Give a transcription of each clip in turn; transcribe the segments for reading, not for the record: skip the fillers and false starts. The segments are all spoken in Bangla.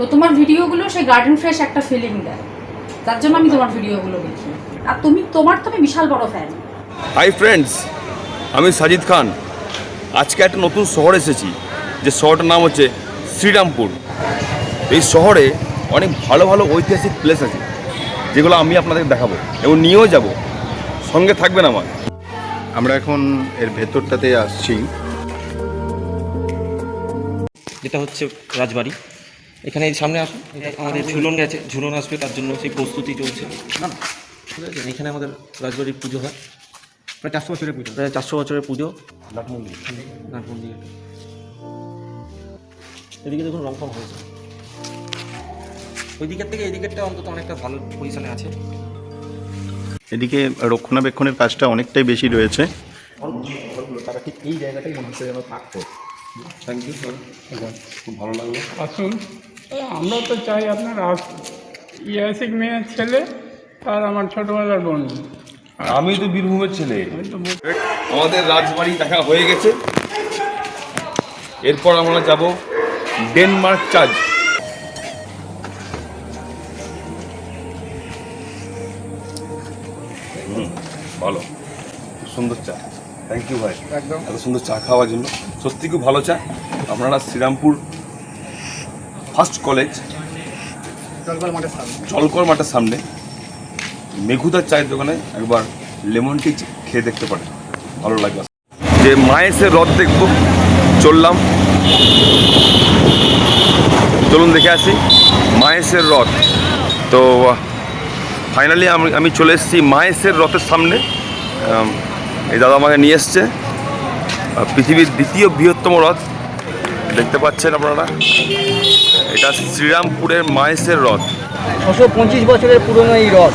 তো তোমার ভিডিওগুলো সেই গার্ডেন ফ্রেশ একটা ফিলিং দেয়, তার জন্য আমি তোমার ভিডিওগুলো দেখি। আর তুমি বিশাল বড় ফ্যান। হাই ফ্রেন্ডস, আমি সাজিদ খান। আজকে একটা নতুন শহর এসেছি, যে শহরটার নাম হচ্ছে শ্রীরামপুর। এই শহরে অনেক ভালো ভালো ঐতিহাসিক প্লেস আছে, যেগুলো আমি আপনাদের দেখাবো এবং নিয়েও যাব। সঙ্গে থাকবেন আমার। আমরা এখন এর ভেতরটাতে আসছি, যেটা হচ্ছে রাজবাড়ি। এখানে সামনে আসুন, আমাদের ঝুলন আসবে, তার জন্য সেই প্রস্তুতি চলছে। ঠিক আছে, এখানে আমাদের রাজবাড়ির পুজো হয়, প্রায় 400 বছরের পুজো। প্রায় 400 বছরের পুজো। নাট মন্দির এদিকে দেখুন রং ফং হয়েছে। ওই দিকের থেকে এই দিকেরটা অন্তত অনেকটা ভালো পজিশনে আছে। এদিকে রক্ষণাবেক্ষণের কাজটা অনেকটাই বেশি রয়েছে। তারা ঠিক এই জায়গাটাই মনে হচ্ছে যেন থাকতো। থ্যাংক ইউ স্যার, খুব ভালো লাগলো। আসুন, আমরা তো চাই আপনার ইয়াসিক মেয়ের ছেলে আর আমার ছোটোবেলার বন্ধু। আমি তো বীরভূমের ছেলে। আমাদের রাজবাড়ি দেখা হয়ে গেছে। এরপর আমরা যাব ডেনমার্ক চার্চ। ভালো, খুব সুন্দর চা। থ্যাংক ইউ ভাই, একদম এত সুন্দর চা খাওয়ার জন্য। সত্যি খুব ভালো চা। আপনারা শ্রীরামপুর ফার্স্ট কলেজ জলকর মাঠের সামনে মেঘুদার চায়ের দোকানে একবার লেমন টি খেয়ে দেখতে পারেন, ভালো লাগবে। যে মায়েসের রথ দেখব, চললাম, চলুন দেখে আসি মায়েসের রথ। তো ফাইনালি আমি চলে এসেছি মায়েসের রথের সামনে। এই দাদা আমাকে নিয়ে এসছে। পৃথিবীর দ্বিতীয় বৃহত্তম রথ দেখতে পাচ্ছেন আপনারা, এটা শ্রীরামপুরের মায়েসের রথ। 625 বছরের পুরনো এই রথ।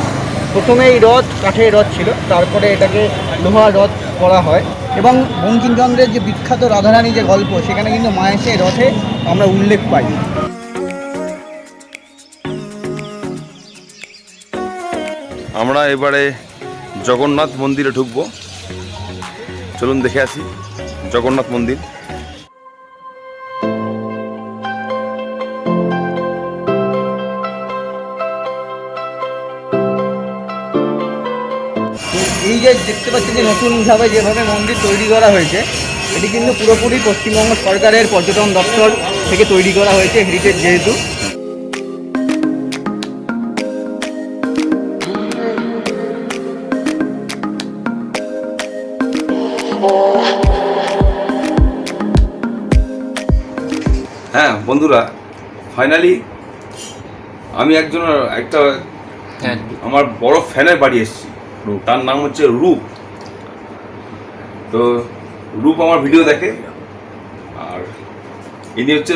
প্রথমে এই রথ কাঠের রথ ছিল, তারপরে এটাকে লোহার রথ করা হয়। এবং বঙ্কিমচন্দ্রের যে বিখ্যাত রাধারানী যে গল্প, সেখানে কিন্তু মায়েসের রথে আমরা উল্লেখ পাই। আমরা এবারে জগন্নাথ মন্দিরে ঢুকবো, চলুন দেখে আসি জগন্নাথ মন্দির। এই যে দেখতে পাচ্ছি যে নতুনভাবে যেভাবে মন্দির তৈরি করা হয়েছে, এটি কিন্তু পুরোপুরি পশ্চিমবঙ্গ সরকারের পর্যটন দপ্তর থেকে তৈরি করা হয়েছে, হেরিটেজ যেহেতু। হ্যাঁ বন্ধুরা, ফাইনালি আমি একটা আমার বড় ফ্যানের বাড়ি এসেছি। তার নাম হচ্ছে রূপ। তো রূপ আমার ভিডিও দেখে, আর ইনি হচ্ছে